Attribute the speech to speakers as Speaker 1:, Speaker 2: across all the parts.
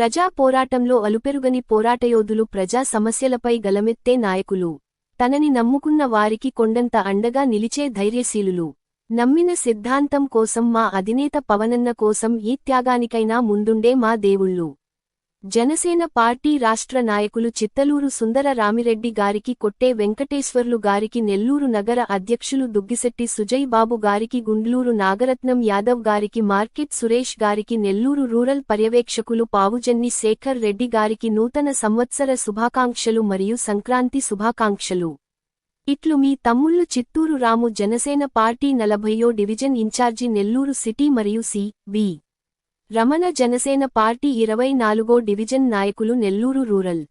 Speaker 1: ప్రజా పోరాటంలో అలుపెరుగని పోరాటయోధులు, ప్రజా సమస్యలపై గలమెత్తే నాయకులు, తనని నమ్ముకున్న వారికి కొండంత అండగా నిలిచే ధైర్యశీలులు, నమ్మిన సిద్ధాంతం కోసం మా అధినేత పవనన్న కోసం ఈ త్యాగానికైనా ముందుండే మా దేవుళ్ళు. జనసేన పార్టీ రాష్ట్ర నాయకులు చిత్తలూరు సుందర రామిరెడ్డి గారికి, కొట్టే వెంకటేశ్వర్లు గారికి, నెల్లూరు నగర అధ్యక్షులు దుగ్గిశెట్టి సుజయ్ బాబు గారికి, గుండ్లూరు నాగరత్నం యాదవ్ గారికి, మార్కెట్ సురేష్ గారికి, నెల్లూరు రూరల్ పర్యవేక్షకులు పావుజన్ని శేఖర్ రెడ్డి గారికి నూతన సంవత్సర శుభాకాంక్షలు మరియు సంక్రాంతి శుభాకాంక్షలు. ఇట్లు మీ తమ్ముళ్ళు చిత్తూరు రాము. జనసేన పార్టీ 40వ డివిజన్ ఇన్ఛార్జి, నెల్లూరు సిటీ మరియు సి.వి. రమణ. జనసేన పార్టీ 24వ డివిజన్ నాయకులు, నెల్లూరు రూరల్.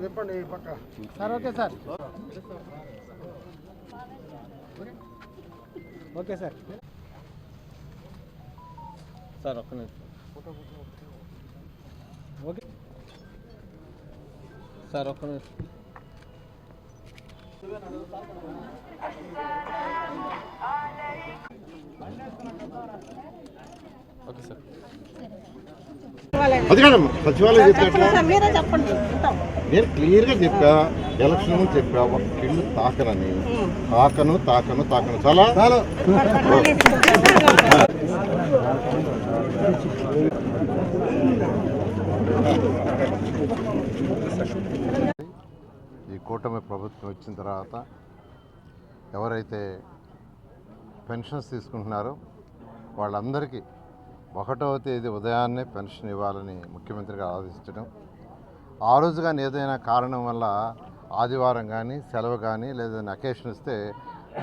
Speaker 2: చెప్పండి పక్క sir. Okay sir, okay sir. Sir ఒక్క నిమిషం. ఓకే సార్, ఒక్క నిమిషం. Okay sir.
Speaker 3: అది కాదమ్మా, సచివాలయం చెప్పండి. నేను క్లియర్గా చెప్పా, ఎలక్షన్ చెప్పా, ఒక కిళ్ళు తాకనని. తాకను చాలా ఈ కూటమి ప్రభుత్వం వచ్చిన తర్వాత ఎవరైతే పెన్షన్స్ తీసుకుంటున్నారో వాళ్ళందరికీ 1వ తేదీ ఉదయాన్నే పెన్షన్ ఇవ్వాలని ముఖ్యమంత్రి గారు ఆదేశించడం, ఆ రోజు కానీ ఏదైనా కారణం వల్ల ఆదివారం కానీ సెలవు కానీ లేదా అకేషన్ ఇస్తే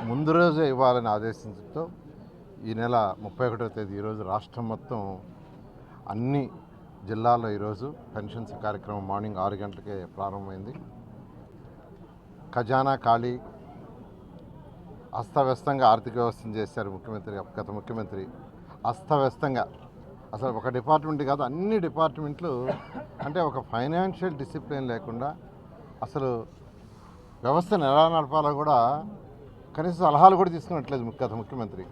Speaker 3: ముందు రోజే ఇవ్వాలని ఆదేశించడంతో ఈ నెల 31వ తేదీ ఈరోజు రాష్ట్రం మొత్తం అన్ని జిల్లాల్లో ఈరోజు పెన్షన్స్ కార్యక్రమం మార్నింగ్ 6 గంటలకే ప్రారంభమైంది. ఖజానా ఖాళీ, అస్తవ్యస్తంగా ఆర్థిక వ్యవస్థను చేశారు గత ముఖ్యమంత్రి. అస్తవ్యస్తంగా అసలు ఒక డిపార్ట్మెంట్ కాదు, అన్ని డిపార్ట్మెంట్లు అంటే ఒక ఫైనాన్షియల్ డిసిప్లిన్ లేకుండా అసలు వ్యవస్థను ఎలా నడపాలో కూడా కనీసం సలహాలు కూడా తీసుకున్నట్లేదు గత ముఖ్యమంత్రి.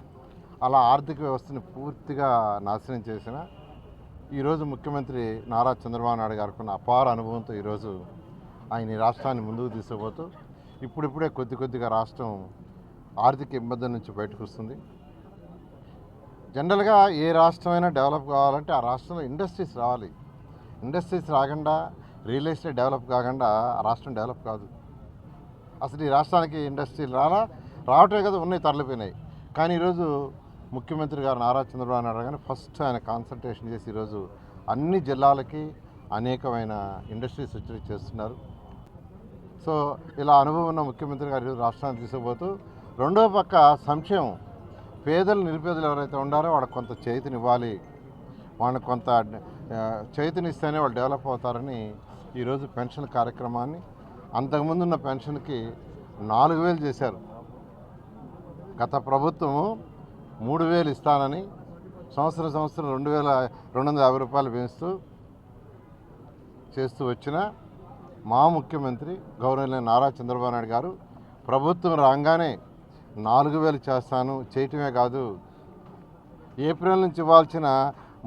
Speaker 3: అలా ఆర్థిక వ్యవస్థని పూర్తిగా నాశనం చేసిన ఈరోజు ముఖ్యమంత్రి నారా చంద్రబాబు నాయుడు గారికి ఉన్న అపార అనుభవంతో ఈరోజు ఆయన ఈ రాష్ట్రాన్ని ముందుకు తీసుకుపోతూ ఇప్పుడిప్పుడే కొద్దిగా రాష్ట్రం ఆర్థిక ఇబ్బందుల నుంచి బయటకు వస్తుంది. జనరల్గా ఏ రాష్ట్రమైనా డెవలప్ కావాలంటే ఆ రాష్ట్రంలో ఇండస్ట్రీస్ రావాలి. ఇండస్ట్రీస్ రాకుండా, రియల్ ఎస్టేట్ డెవలప్ కాకుండా ఆ రాష్ట్రం డెవలప్ కాదు. అసలు ఈ రాష్ట్రానికి ఇండస్ట్రీలు రావటమే కదా, ఉన్నాయి, తరలిపోయినాయి. కానీ ఈరోజు ముఖ్యమంత్రి గారు నారా చంద్రబాబు నాయుడు గారు ఫస్ట్ ఆయన కాన్సన్ట్రేషన్ చేసి ఈరోజు అన్ని జిల్లాలకి అనేకమైన ఇండస్ట్రీస్ వచ్చి చేస్తున్నారు. సో ఇలా అనుభవం ఉన్న ముఖ్యమంత్రి గారు ఈరోజు రాష్ట్రాన్ని తీసుకుపోతూ రెండో పక్క సంక్షేమం, పేదలు నిరుపేదలు ఎవరైతే ఉండారో వాళ్ళకి కొంత చేతినివ్వాలి, వాళ్ళకి కొంత చేతినిస్తేనే వాళ్ళు డెవలప్ అవుతారని ఈరోజు పెన్షన్ కార్యక్రమాన్ని అంతకుముందున్న పెన్షన్కి 4,000 చేశారు. గత ప్రభుత్వము 3,000 ఇస్తానని సంవత్సరం 2,250 రూపాయలు పెంచుతూ చేస్తూ వచ్చిన మా ముఖ్యమంత్రి గౌరవనీయ నారా చంద్రబాబు నాయుడు గారు ప్రభుత్వం రాగానే 4,000 చేస్తాను చేయటమే కాదు, ఏప్రిల్ నుంచి ఇవ్వాల్సిన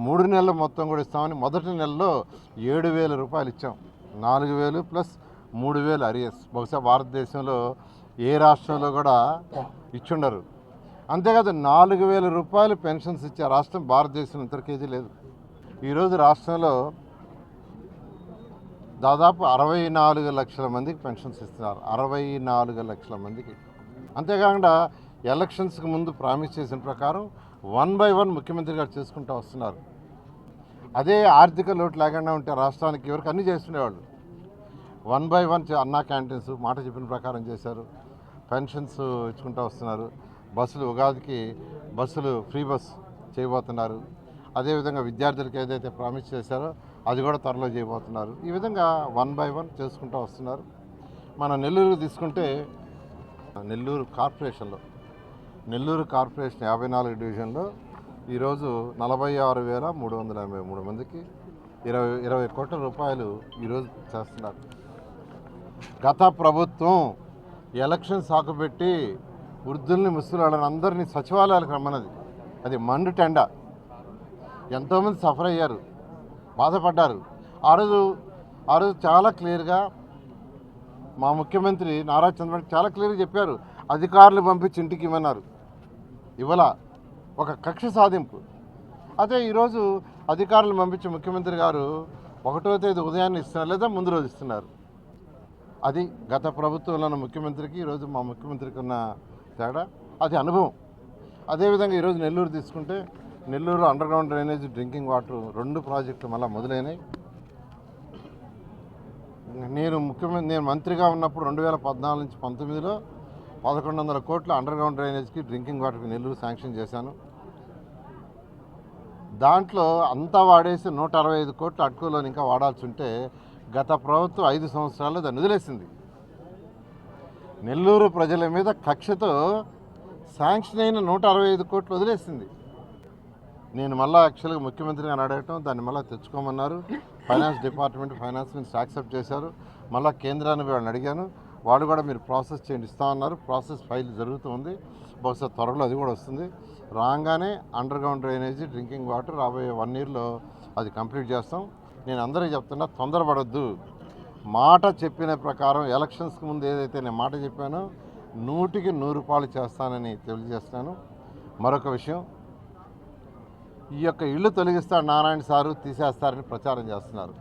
Speaker 3: 3 నెలలు మొత్తం కూడా ఇస్తామని మొదటి నెలలో 7,000 రూపాయలు ఇచ్చాం. 4,000 ప్లస్ 3,000 అరియర్స్. బహుశా భారతదేశంలో ఏ రాష్ట్రంలో కూడా ఇచ్చుండరు. అంతేకాదు 4,000 రూపాయలు పెన్షన్స్ ఇచ్చే రాష్ట్రం భారతదేశంలో ఇంతకేజీ లేదు. ఈరోజు రాష్ట్రంలో దాదాపు 64 లక్షల మందికి పెన్షన్స్ ఇస్తున్నారు. 64 లక్షల మందికి. అంతేకాకుండా ఎలక్షన్స్కి ముందు ప్రామిస్ చేసిన ప్రకారం 1 by 1 ముఖ్యమంత్రి గారు చేసుకుంటూ వస్తున్నారు. అదే ఆర్థిక లోటు లేకుండా ఉంటే రాష్ట్రానికి ఎవరికి అన్నీ చేస్తుండేవాళ్ళు. 1 by 1 అన్నా క్యాంటీన్స్ మాట చెప్పిన ప్రకారం చేశారు. పెన్షన్స్ ఇచ్చుకుంటూ వస్తున్నారు. బస్సులు ఉగాదికి బస్సులు ఫ్రీ బస్ చేయబోతున్నారు. అదేవిధంగా విద్యార్థులకు ఏదైతే ప్రామిస్ చేశారో అది కూడా త్వరలో చేయబోతున్నారు. ఈ విధంగా 1 by 1 చేసుకుంటూ వస్తున్నారు. మన నెల్లూరు తీసుకుంటే నెల్లూరు కార్పొరేషన్ 54 డివిజన్లో ఈరోజు 46,383 మందికి 20 కోట్ల రూపాయలు ఈరోజు చేస్తున్నారు. గత ప్రభుత్వం ఎలక్షన్ సాకుపెట్టి వృద్ధుల్ని ముసలాళ్ళని అందరినీ సచివాలయాలకు రమ్మన్నది. అది మండు టెండ. ఎంతోమంది సఫర్ అయ్యారు, బాధపడ్డారు. ఆ రోజు చాలా క్లియర్గా మా ముఖ్యమంత్రి నారా చంద్రబాబు చాలా క్లియర్గా చెప్పారు. అధికారులు పంపించి ఇంటికి ఇవ్వన్నారు. ఇవాళ ఒక కక్ష సాధింపు. అదే ఈరోజు అధికారులు పంపించి ముఖ్యమంత్రి గారు 1వ తేదీ ఉదయాన్నే ఇస్తున్నారు, లేదా ముందు రోజు ఇస్తున్నారు. అది గత ప్రభుత్వంలో ఉన్న ముఖ్యమంత్రికి ఈరోజు మా ముఖ్యమంత్రికి ఉన్న తేడా. అది అనుభవం. అదేవిధంగా ఈరోజు నెల్లూరు తీసుకుంటే Nellore under ground drainage, drinking water 2 ప్రాజెక్టులు మళ్ళీ మొదలైనాయి. నేను మంత్రిగా ఉన్నప్పుడు 2014 నుంచి 19లో 1,100 కోట్ల అండర్ గ్రౌండ్ డ్రైనేజ్కి, డ్రింకింగ్ వాటర్కి నెల్లూరు శాంక్షన్ చేశాను. దాంట్లో అంతా వాడేసి 165 కోట్ల అటుకులో ఇంకా వాడాల్సి ఉంటే గత ప్రభుత్వం 5 సంవత్సరాల్లో దాన్ని వదిలేసింది. నెల్లూరు ప్రజల మీద కక్షతో శాంక్షన్ అయిన 165 కోట్లు వదిలేసింది. నేను మళ్ళీ యాక్చువల్గా ముఖ్యమంత్రి గారిని అడగటం, దాన్ని మళ్ళీ తెచ్చుకోమన్నారు. Finance department, finance minister accept చేశారు. మళ్ళీ కేంద్రాన్ని వాళ్ళని అడిగాను. వాళ్ళు కూడా మీరు ప్రాసెస్ చేయండి ఇస్తామన్నారు. ప్రాసెస్ ఫైల్ జరుగుతుంది. బహుశా త్వరలో అది కూడా వస్తుంది. రాగానే under ground drainage, drinking water రాబోయే 1 yearలో అది కంప్లీట్ చేస్తాం. నేను అందరికీ చెప్తున్నా, తొందరపడొద్దు. మాట చెప్పిన ప్రకారం ఎలక్షన్స్కి ముందు ఏదైతే నేను మాట చెప్పానో 100కి 100 రూపాయలు చేస్తానని తెలియజేస్తున్నాను. మరొక విషయం, ఈ యొక్క ఇల్లు తొలగిస్తాడు నారాయణ సారు, తీసేస్తారని ప్రచారం చేస్తున్నారు.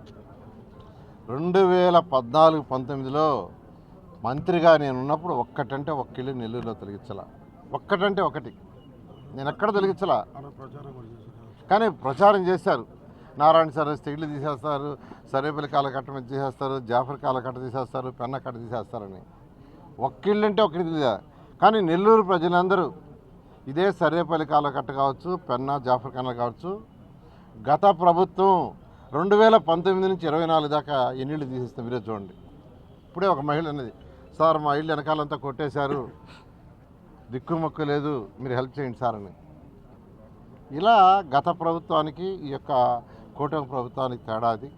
Speaker 3: 2014-19లో మంత్రిగా నేను ఉన్నప్పుడు ఒక్కటంటే ఒక్క ఇల్లు నెల్లూరులో తొలగించాల. ఒక్కటంటే ఒకటి నేను ఎక్కడ తొలగించాలా, కానీ ప్రచారం చేశారు. నారాయణ సార్ వస్తే ఇల్లు తీసేస్తారు, సరేపల్లి కాలకట్ట మీద తీసేస్తారు, జాఫర్ కాలకట్ట తీసేస్తారు, పెన్న కట్ట తీసేస్తారని. ఒక్క ఇల్లు అంటే ఒకటి తీసా. కానీ నెల్లూరు ప్రజలందరూ ఇదే సరేపల్లి కాలకట్ట కావచ్చు, పెన్నా, జాఫర్ ఖానా కావచ్చు, గత ప్రభుత్వం 2019 నుంచి 24 దాకా ఎన్ని ఇళ్ళు తీసేస్తే మీరే చూడండి. ఇప్పుడే ఒక మహిళ అన్నది, సార్ మా ఇల్లు వెనకాలంతా కొట్టేశారు, దిక్కుమొక్కు లేదు, మీరు హెల్ప్ చేయండి సార్ అని. ఇలా గత ప్రభుత్వానికి ఈ యొక్క కూటమి ప్రభుత్వానికి తేడా అది.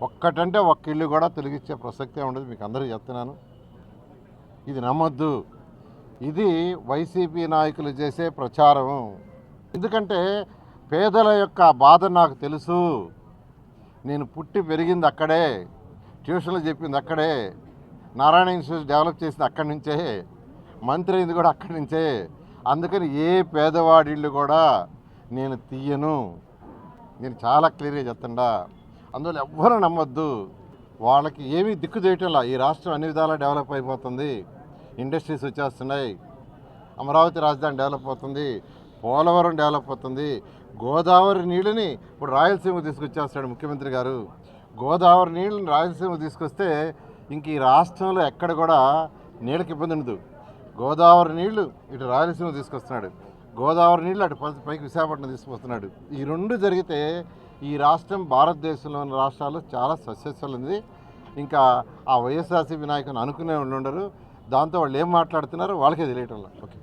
Speaker 3: ఒక్కటంటే ఒక్క ఇల్లు కూడా తొలగించే ప్రసక్తే ఉండదు. మీకు అందరికీ చెప్తున్నాను, ఇది నమ్మొద్దు. ఇది వైసీపీ నాయకులు చేసే ప్రచారం. ఎందుకంటే పేదల యొక్క బాధ నాకు తెలుసు. నేను పుట్టి పెరిగింది అక్కడే, ట్యూషన్లు చెప్పింది అక్కడే, నారాయణ ఇన్స్టిట్యూట్ డెవలప్ చేసింది అక్కడి నుంచే, మంత్రి అయింది కూడా అక్కడి నుంచే. అందుకని ఏ పేదవాడి ఇల్లు కూడా నేను తీయను. నేను చాలా క్లియర్గా చెప్తుండా. అందువల్ల ఎవ్వరూ నమ్మొద్దు. వాళ్ళకి ఏమీ దిక్కు చేయటంలా. ఈ రాష్ట్రం అన్ని విధాలా డెవలప్ అయిపోతుంది. ఇండస్ట్రీస్ వచ్చేస్తున్నాయి, అమరావతి రాజధాని డెవలప్ అవుతుంది, పోలవరం డెవలప్ అవుతుంది, గోదావరి నీళ్ళని ఇప్పుడు రాయలసీమకు తీసుకొచ్చేస్తాడు ముఖ్యమంత్రి గారు. గోదావరి నీళ్ళని రాయలసీమకు తీసుకొస్తే ఇంక ఈ రాష్ట్రంలో ఎక్కడ కూడా నీళ్ళకి ఇబ్బంది ఉండదు. గోదావరి నీళ్లు ఇటు రాయలసీమ తీసుకొస్తున్నాడు, గోదావరి నీళ్ళు అటు పైకి విశాఖపట్నం తీసుకొస్తున్నాడు. ఈ 2 జరిగితే ఈ రాష్ట్రం భారతదేశంలో ఉన్న రాష్ట్రాలు చాలా సక్సెస్ఫుల్ ఉంది. ఇంకా ఆ వైఎస్ఆర్సీపీ నాయకుని అనుకునే ఉండరు. దాంతో వాళ్ళు ఏం మాట్లాడుతున్నారో వాళ్ళకే తెలియటంలో. ఓకే.